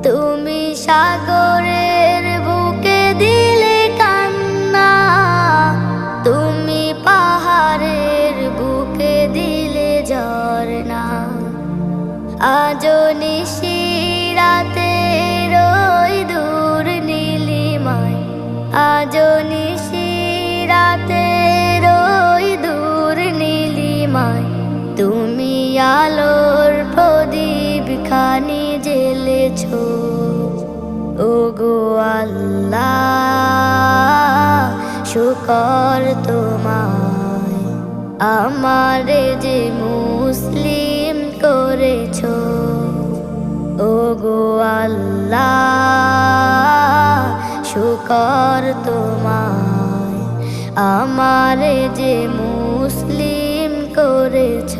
তুমি সাগরের বুকে দিলে কান্না, তুমি পাহাড়ের বুকে দিলে ঝরনা। আজো নিশিরাতে রই দূর নীলিমায়, আজো নিশিরাতে রই দূর নীলিমায়, তুমি আলোর প্রদীপ খানি জ্বেলেছ। ওগো আল্লাহ শুকর তোমায়, আমারে যে মুসলিম করেছ। ওগো আল্লাহ শুকর তোমায়, আমারে যে মুসলিম করেছ।